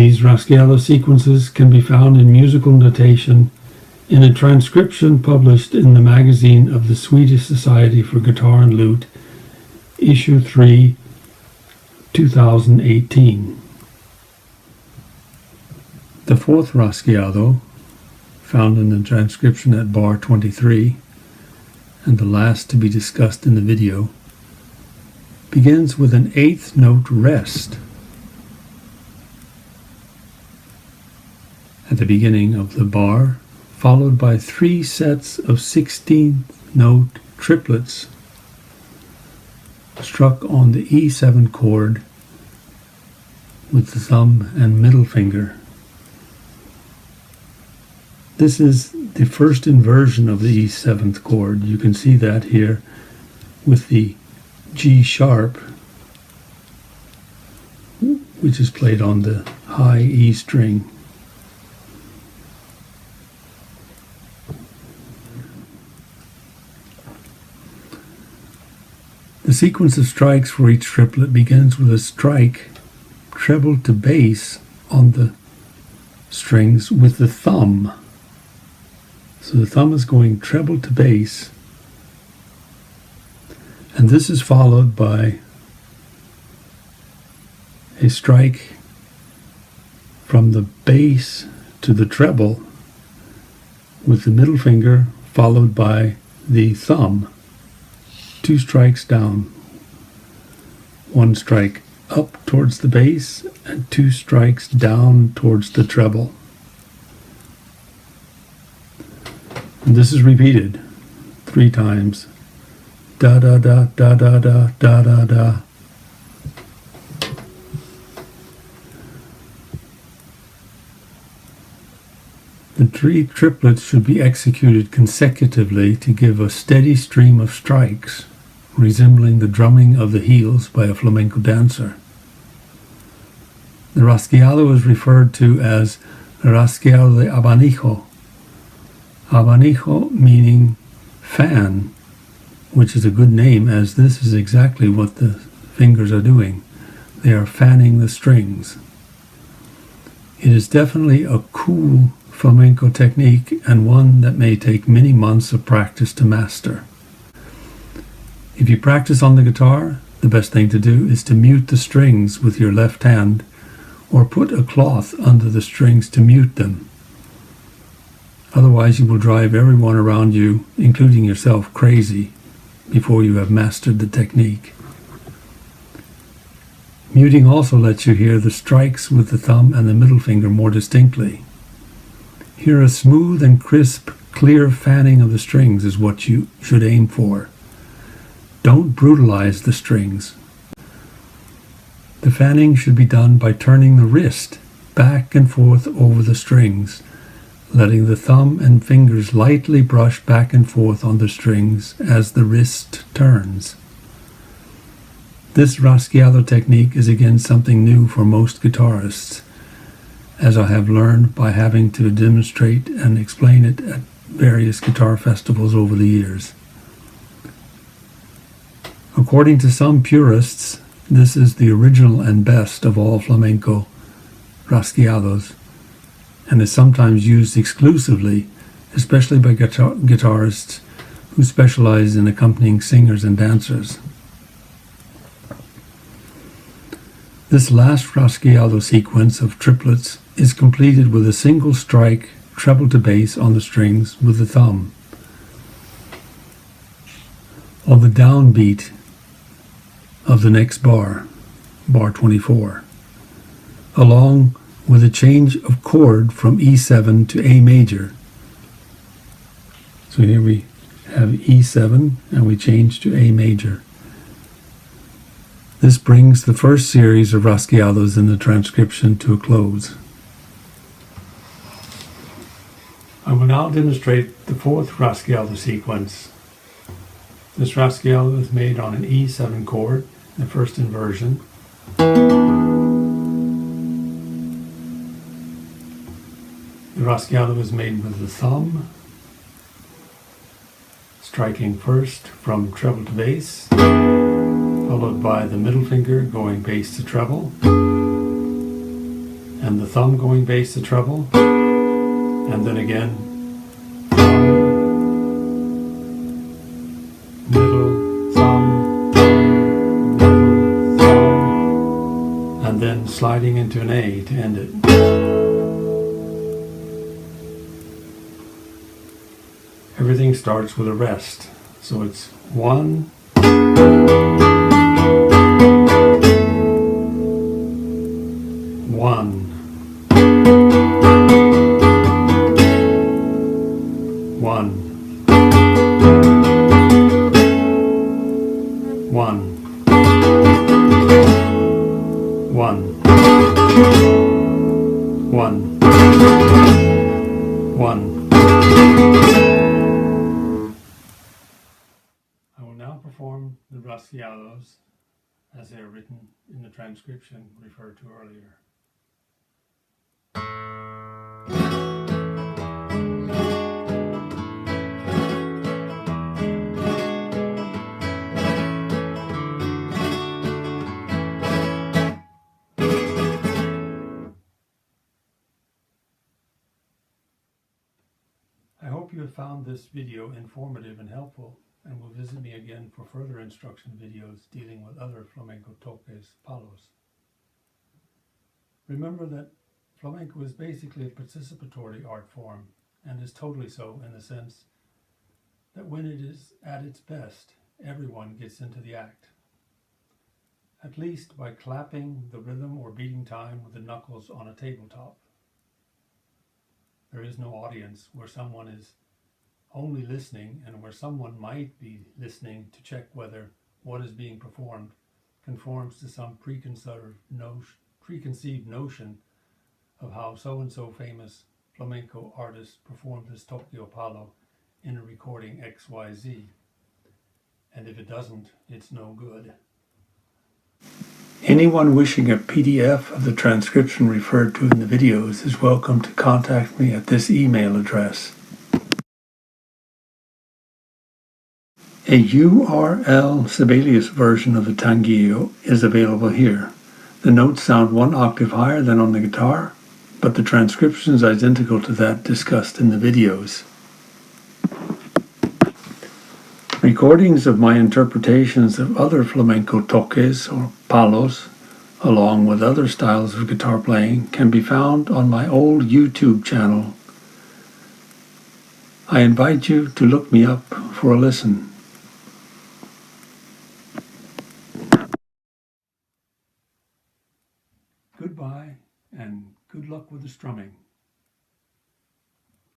These Rasqueados sequences can be found in musical notation in a transcription published in the magazine of the Swedish Society for Guitar and Lute, Issue 3, 2018. The fourth Rasqueado, found in the transcription at bar 23, and the last to be discussed in the video, begins with an eighth note rest at the beginning of the bar, followed by 3 sets of 16th note triplets struck on the E7 chord with the thumb and middle finger. This is the first inversion of the E7th chord. You can see that here with the G sharp, which is played on the high E string. The sequence of strikes for each triplet begins with a strike treble to bass on the strings with the thumb. So the thumb is going treble to bass, and this is followed by a strike from the bass to the treble with the middle finger followed by the thumb. 2 strikes down, 1 strike up towards the bass and 2 strikes down towards the treble. And this is repeated 3 times. Da da da da da da da da da. The 3 triplets should be executed consecutively to give a steady stream of strikes, resembling the drumming of the heels by a flamenco dancer. The rasqueado is referred to as rasqueado de abanico. Abanico meaning fan, which is a good name, as this is exactly what the fingers are doing. They are fanning the strings. It is definitely a cool flamenco technique, and one that may take many months of practice to master. If you practice on the guitar, the best thing to do is to mute the strings with your left hand, or put a cloth under the strings to mute them. Otherwise you will drive everyone around you, including yourself, crazy before you have mastered the technique. Muting also lets you hear the strikes with the thumb and the middle finger more distinctly. Hear a smooth and crisp, clear fanning of the strings is what you should aim for. Don't brutalize the strings. The fanning should be done by turning the wrist back and forth over the strings, letting the thumb and fingers lightly brush back and forth on the strings as the wrist turns. This rasqueado technique is again something new for most guitarists, as I have learned by having to demonstrate and explain it at various guitar festivals over the years. According to some purists, this is the original and best of all flamenco rasqueados, and is sometimes used exclusively, especially by guitarists who specialize in accompanying singers and dancers. This last rasqueado sequence of triplets is completed with a single strike treble to bass on the strings with the thumb. On the downbeat of the next bar, bar 24, along with a change of chord from E7 to A major. So here we have E7 and we change to A major. This brings the first series of rasqueados in the transcription to a close. I will now demonstrate the fourth rasqueado sequence. This rasqueado is made on an E7 chord, the first inversion. The rasqueado is made with the thumb, striking first from treble to bass, followed by the middle finger going bass to treble, and and the thumb going bass to treble, and then again thumb, middle, thumb, middle, thumb, and then sliding into an A to end it. Everything starts with a rest, so it's 1, 1, 1, 1, 1, 1, 1. I will now perform the Rasqueados as they are written in the transcription referred to earlier. I hope you have found this video informative and helpful, and will visit me again for further instruction videos dealing with other flamenco toques, palos. Remember that flamenco is basically a participatory art form, and is totally so in the sense that when it is at its best, everyone gets into the act. At least by clapping the rhythm or beating time with the knuckles on a tabletop. There is no audience where someone is only listening, and where someone might be listening to check whether what is being performed conforms to some preconceived notion of how so-and-so famous flamenco artist performed his Tokyo Palo in a recording XYZ. And if it doesn't, it's no good. Anyone wishing a PDF of the transcription referred to in the videos is welcome to contact me at this email address. A URL Sibelius version of the Tanguillo is available here. The notes sound 1 octave higher than on the guitar, but the transcription is identical to that discussed in the videos. Recordings of my interpretations of other flamenco toques or palos, along with other styles of guitar playing, can be found on my old YouTube channel. I invite you to look me up for a listen. Goodbye, and good luck with the strumming.